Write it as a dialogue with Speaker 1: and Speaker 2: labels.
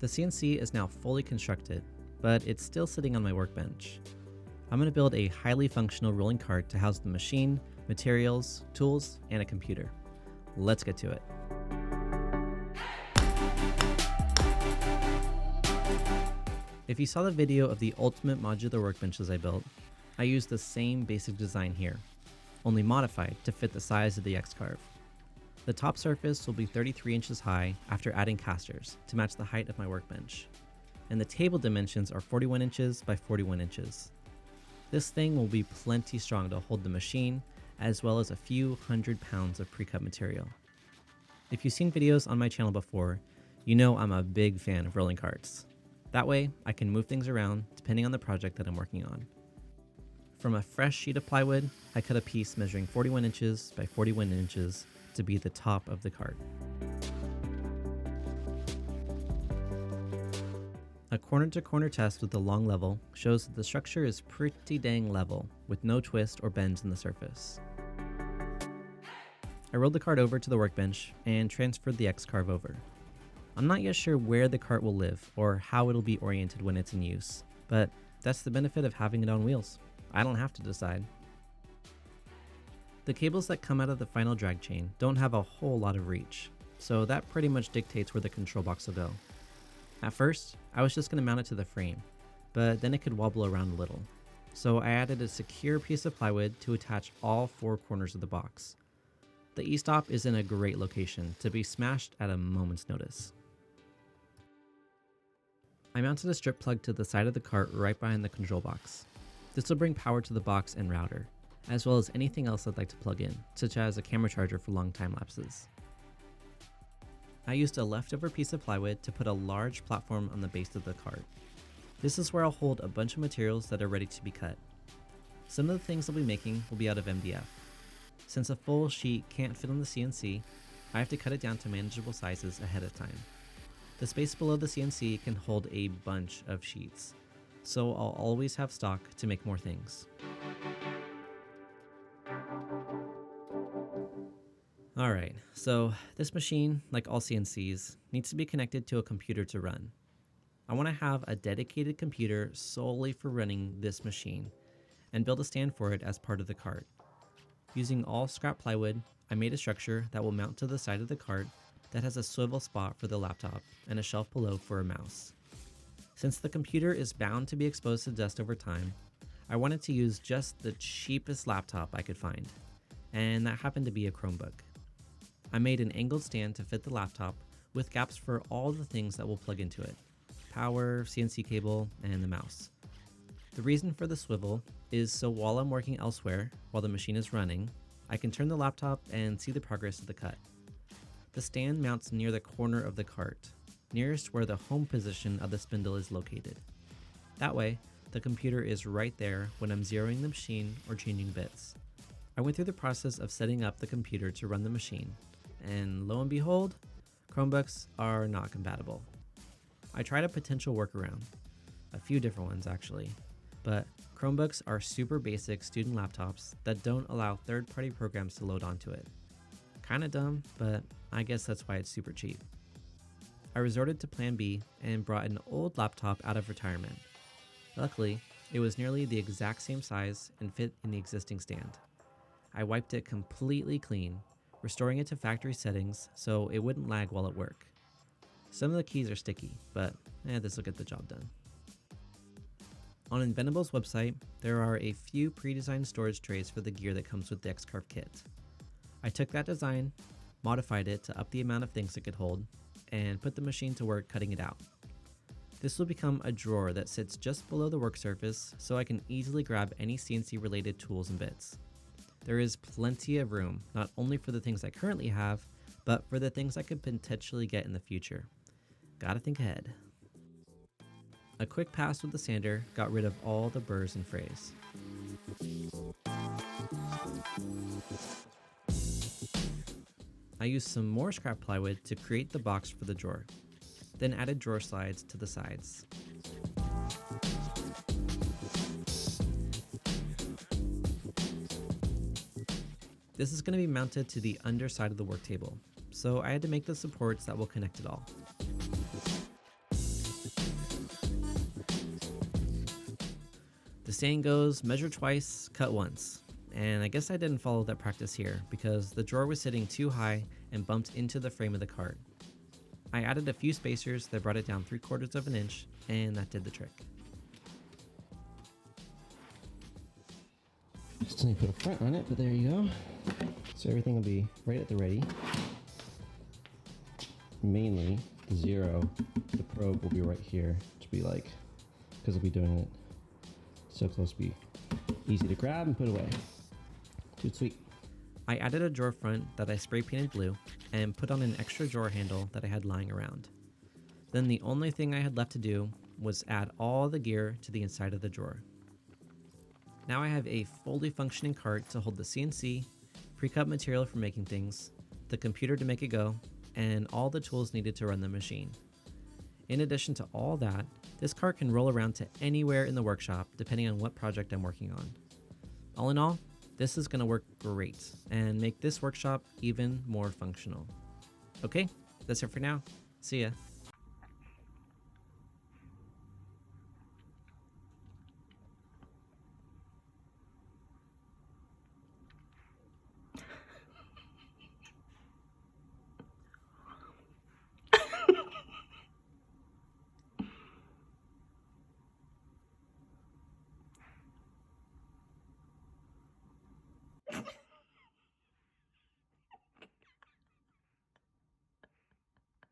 Speaker 1: The CNC is now fully constructed, but it's still sitting on my workbench. I'm going to build a highly functional rolling cart to house the machine, materials, tools, and a computer. Let's get to it. If you saw the video of the ultimate modular workbenches I built, I used the same basic design here, only modified to fit the size of the X-Carve. The top surface will be 33 inches high after adding casters to match the height of my workbench, and the table dimensions are 41 inches by 41 inches. This thing will be plenty strong to hold the machine, as well as a few 100 pounds of pre-cut material. If you've seen videos on my channel before, you know I'm a big fan of rolling carts. That way, I can move things around depending on the project that I'm working on. From a fresh sheet of plywood, I cut a piece measuring 41 inches by 41 inches to be the top of the cart. A corner-to-corner test with the long level shows that the structure is pretty dang level, with no twist or bends in the surface. I rolled the cart over to the workbench and transferred the X-Carve over. I'm not yet sure where the cart will live or how it'll be oriented when it's in use, but that's the benefit of having it on wheels. I don't have to decide. The cables that come out of the final drag chain don't have a whole lot of reach, so that pretty much dictates where the control box will go. At first, I was just going to mount it to the frame, but then it could wobble around a little, so I added a secure piece of plywood to attach all four corners of the box. The e-stop is in a great location to be smashed at a moment's notice. I mounted a strip plug to the side of the cart right behind the control box. This will bring power to the box and router, as well as anything else I'd like to plug in, such as a camera charger for long time lapses. I used a leftover piece of plywood to put a large platform on the base of the cart. This is where I'll hold a bunch of materials that are ready to be cut. Some of the things I'll be making will be out of MDF. Since a full sheet can't fit on the CNC, I have to cut it down to manageable sizes ahead of time. The space below the CNC can hold a bunch of sheets, so I'll always have stock to make more things. Alright, so this machine, like all CNCs, needs to be connected to a computer to run. I want to have a dedicated computer solely for running this machine, and build a stand for it as part of the cart. Using all scrap plywood, I made a structure that will mount to the side of the cart that has a swivel spot for the laptop and a shelf below for a mouse. Since the computer is bound to be exposed to dust over time, I wanted to use just the cheapest laptop I could find, and that happened to be a Chromebook. I made an angled stand to fit the laptop with gaps for all the things that will plug into it: power, CNC cable, and the mouse. The reason for the swivel is so while I'm working elsewhere, while the machine is running, I can turn the laptop and see the progress of the cut. The stand mounts near the corner of the cart, nearest where the home position of the spindle is located. That way, the computer is right there when I'm zeroing the machine or changing bits. I went through the process of setting up the computer to run the machine, and lo and behold, Chromebooks are not compatible. I tried a potential workaround, a few different ones actually, but Chromebooks are super basic student laptops that don't allow third-party programs to load onto it. Kinda dumb, but I guess that's why it's super cheap. I resorted to plan B and brought an old laptop out of retirement. Luckily, it was nearly the exact same size and fit in the existing stand. I wiped it completely clean, restoring it to factory settings so it wouldn't lag while at work. Some of the keys are sticky, but this will get the job done. On Inventable's website, there are a few pre-designed storage trays for the gear that comes with the X-Carve kit. I took that design, modified it to up the amount of things it could hold, and put the machine to work cutting it out. This will become a drawer that sits just below the work surface so I can easily grab any CNC related tools and bits. There is plenty of room, not only for the things I currently have, but for the things I could potentially get in the future. Gotta think ahead. A quick pass with the sander got rid of all the burrs and frays. I used some more scrap plywood to create the box for the drawer, then added drawer slides to the sides. This is going to be mounted to the underside of the work table, so I had to make the supports that will connect it all. The saying goes, measure twice, cut once. And I guess I didn't follow that practice here because the drawer was sitting too high and bumped into the frame of the cart. I added a few spacers that brought it down 3/4 of an inch, and that did the trick.
Speaker 2: Still need to put a front on it, but there you go. So everything will be right at the ready. Mainly the 0, the probe will be right here to be like, because we'll be doing it so close to be easy to grab and put away. Dude, sweet.
Speaker 1: I added a drawer front that I spray painted blue and put on an extra drawer handle that I had lying around. Then the only thing I had left to do was add all the gear to the inside of the drawer. Now I have a fully functioning cart to hold the CNC, pre-cut material for making things, the computer to make it go, and all the tools needed to run the machine. In addition to all that, this cart can roll around to anywhere in the workshop depending on what project I'm working on. All in all, this is going to work great and make this workshop even more functional. Okay, that's it for now. See ya.